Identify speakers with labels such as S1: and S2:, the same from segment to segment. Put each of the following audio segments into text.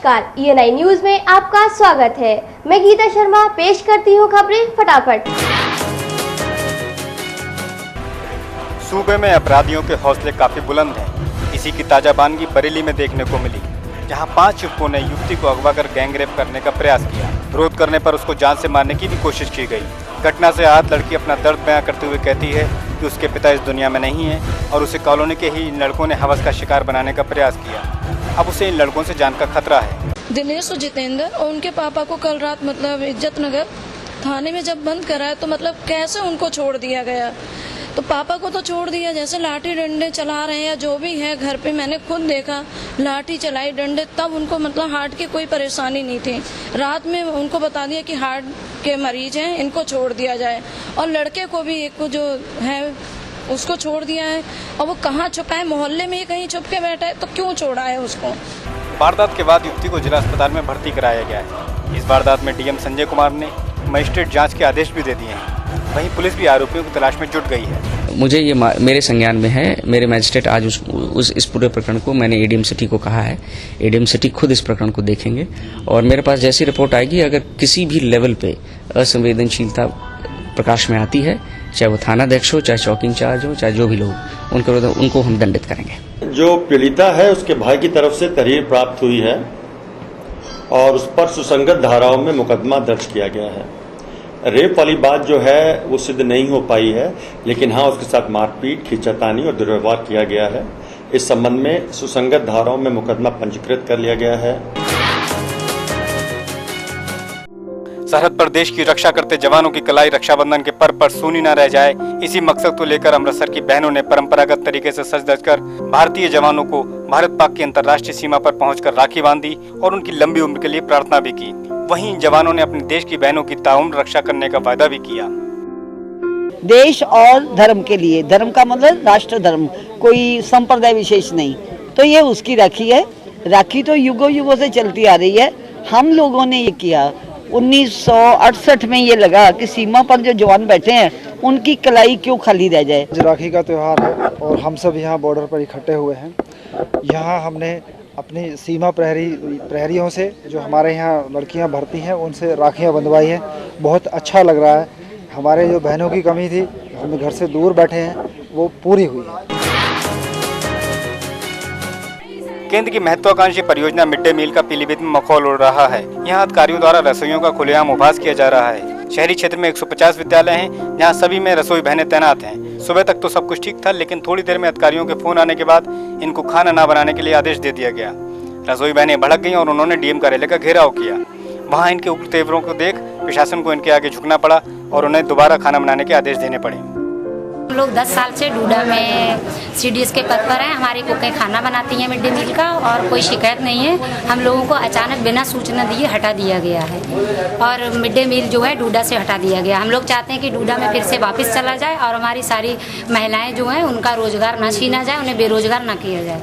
S1: नमस्कार, ENI news में आपका स्वागत है। मैं गीता शर्मा पेश करती हूँ खबरें फटाफट।
S2: सूबे में अपराधियों के हौसले काफी बुलंद हैं। इसी की ताजा बानगी बरेली में देखने को मिली, जहां 5 युवकों ने युवती को अगवा कर गैंगरेप करने का प्रयास किया। विरोध करने पर उसको जान से मारने की भी कोशिश की गई। घटना से आहत लड़की अपना दर्द बयां करते हुए कहती है कि उसके पिता इस दुनिया में नहीं है और उसे कॉलोनी के ही इन लड़कों ने हवस का शिकार बनाने का प्रयास किया। अब उसे इन लड़कों से जान का खतरा है।
S3: दिनेश और जितेंद्र और उनके पापा को कल रात इज्जत नगर थाने में जब बंद कराया तो कैसे उनको छोड़ दिया गया। तो पापा को तो छोड़ दिया, जैसे लाठी डंडे चला रहे हैं या जो भी है घर पे, मैंने खुद देखा लाठी चलाई डंडे, तब उनको हार्ट की कोई परेशानी नहीं थी। रात में उनको बता दिया कि हार्ट के मरीज हैं, इनको छोड़ दिया जाए। और लड़के को भी एक को जो है उसको छोड़ दिया है। और वो कहाँ छुपा है, मोहल्ले में ही कहीं छुप के बैठा है, तो क्यों छोड़ा है उसको।
S2: वारदात के बाद युवती को जिला अस्पताल में भर्ती कराया गया है। इस वारदात में डीएम संजय कुमार ने मजिस्ट्रेट जांच के आदेश भी दे दिए हैं। वहीं पुलिस भी आरोपियों की तलाश में जुट गई है।
S4: मुझे ये मेरे संज्ञान में है। मेरे मजिस्ट्रेट आज इस पूरे प्रकरण को, मैंने एडीएम सिटी को कहा है, एडीएम सिटी खुद इस प्रकरण को देखेंगे और मेरे पास जैसी रिपोर्ट आएगी, अगर किसी भी लेवल पे असंवेदनशीलता प्रकाश में आती है, चाहे वो थानाध्यक्ष हो, चाहे चौकी इंचार्ज हो, चाहे जो भी लोग, उनको हम दंडित करेंगे।
S5: जो पीड़िता है उसके भाई की तरफ से तहरीर प्राप्त हुई है और उस पर सुसंगत धाराओं में मुकदमा दर्ज किया गया है। रेप वाली बात जो है वो सिद्ध नहीं हो पाई है, लेकिन हाँ उसके साथ मारपीट, खींचातानी और दुर्व्यवहार किया गया है। इस संबंध में सुसंगत धाराओं में मुकदमा पंजीकृत कर लिया गया है।
S2: सरहद पर देश की रक्षा करते जवानों की कलाई रक्षाबंधन के पर्व पर सूनी न रह जाए, इसी मकसद को लेकर अमृतसर की बहनों ने परंपरागत तरीके से सज धज कर भारतीय जवानों को भारत पाक की अंतर्राष्ट्रीय सीमा पर पहुंचकर राखी बांधी और उनकी लंबी उम्र के लिए प्रार्थना भी की। वहीं जवानों ने अपने देश की बहनों की ताउम्र रक्षा करने का वादा भी किया।
S6: देश और धर्म के लिए, धर्म का मतलब राष्ट्र धर्म, कोई संप्रदाय विशेष नहीं, तो ये उसकी राखी है। राखी तो युगों युगों से चलती आ रही है। हम लोगों ने ये किया 1968 में, ये लगा कि सीमा पर जो जवान बैठे हैं उनकी कलाई क्यों खाली रह जाए।
S7: राखी का त्यौहार है और हम सब यहाँ बॉर्डर पर इकट्ठे हुए हैं। यहाँ हमने अपनी सीमा प्रहरियों से, जो हमारे यहाँ लड़कियाँ भर्ती हैं, उनसे राखियाँ बंधवाई हैं। बहुत अच्छा लग रहा है। हमारे जो बहनों की कमी थी, हम घर से दूर बैठे हैं, वो पूरी हुई है।
S2: केंद्र की महत्वाकांक्षी परियोजना मिड डे मील का पीलीभीत में मखौल उड़ रहा है। यहाँ अधिकारियों द्वारा रसोइयों का खुलेआम उपहास किया जा रहा है। शहरी क्षेत्र में 150 विद्यालय हैं, जहाँ सभी में रसोई बहनें तैनात हैं। सुबह तक तो सब कुछ ठीक था, लेकिन थोड़ी देर में अधिकारियों के फोन आने के बाद इनको खाना न बनाने के लिए आदेश दे दिया गया। रसोई बहनें भड़क गईं और उन्होंने डीएम कार्यालय का घेराव किया। वहाँ इनके उग्र तेवरों को देख प्रशासन को इनके आगे झुकना पड़ा और उन्हें दोबारा खाना बनाने के आदेश देने पड़े।
S8: हम लोग 10 साल से डूडा में CDS के पद पर हैं। हमारी कुकें खाना बनाती हैं मिड डे मील का और कोई शिकायत नहीं है। हम लोगों को अचानक बिना सूचना दिए हटा दिया गया है और मिड डे मील जो है डूडा से हटा दिया गया। हम लोग चाहते हैं कि डूडा में फिर से वापस चला जाए और हमारी सारी महिलाएं जो हैं उनका रोजगार न छीना जाए, उन्हें बेरोजगार न किया जाए।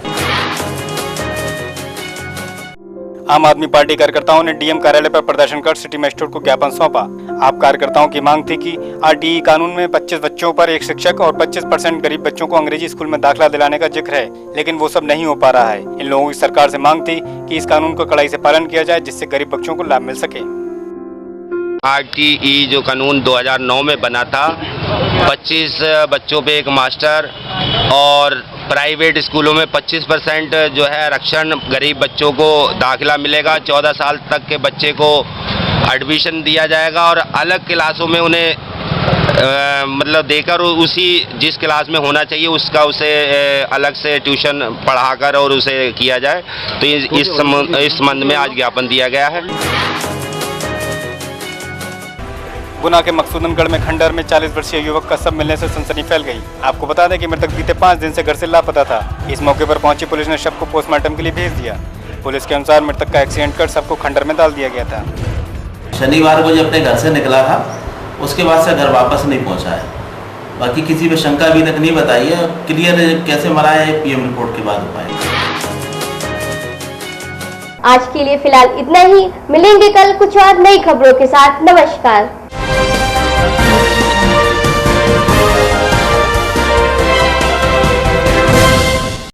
S2: आम आदमी पार्टी कार्यकर्ताओं ने डीएम कार्यालय पर प्रदर्शन कर सिटी मजिस्ट्रेट को ज्ञापन सौंपा। आप कार्यकर्ताओं की मांग थी कि RTE कानून में 25 बच्चों पर एक शिक्षक और 25% गरीब बच्चों को अंग्रेजी स्कूल में दाखिला दिलाने का जिक्र है, लेकिन वो सब नहीं हो पा रहा है। इन लोगों की सरकार से मांग थी कि इस कानून को कड़ाई से पालन किया जाए, जिससे गरीब बच्चों को लाभ मिल सके।
S9: RTE जो कानून 2009 में बना था, 25 बच्चों पे एक मास्टर और प्राइवेट स्कूलों में 25% जो है आरक्षण गरीब बच्चों को दाखिला मिलेगा। 14 साल तक के बच्चे को एडमिशन दिया जाएगा और अलग क्लासों में उन्हें देकर उसी जिस क्लास में होना चाहिए उसका उसे अलग से ट्यूशन पढ़ाकर और उसे किया जाए। तो इस संबंध में आज ज्ञापन दिया गया है।
S2: गुना के मकसूदनगढ़ में खंडहर में 40 वर्षीय युवक का शव मिलने से सनसनी फैल गई। आपको बता दें कि मृतक बीते 5 दिन से घर से लापता था। इस मौके पर पहुंची पुलिस ने शव को पोस्टमार्टम के लिए भेज दिया। पुलिस के अनुसार मृतक का एक्सीडेंट कर शव को खंडहर में डाल दिया गया था।
S10: शनिवार को जब अपने घर से निकला था, उसके बाद से घर वापस नहीं पहुँचा है। बाकी किसी पे शंका अभी तक नहीं बताई है। क्लियर कैसे मरा है PM रिपोर्ट के बाद हो पाएगा।
S1: आज के लिए फिलहाल इतना ही। मिलेंगे कल कुछ और नई खबरों के साथ। नमस्कार।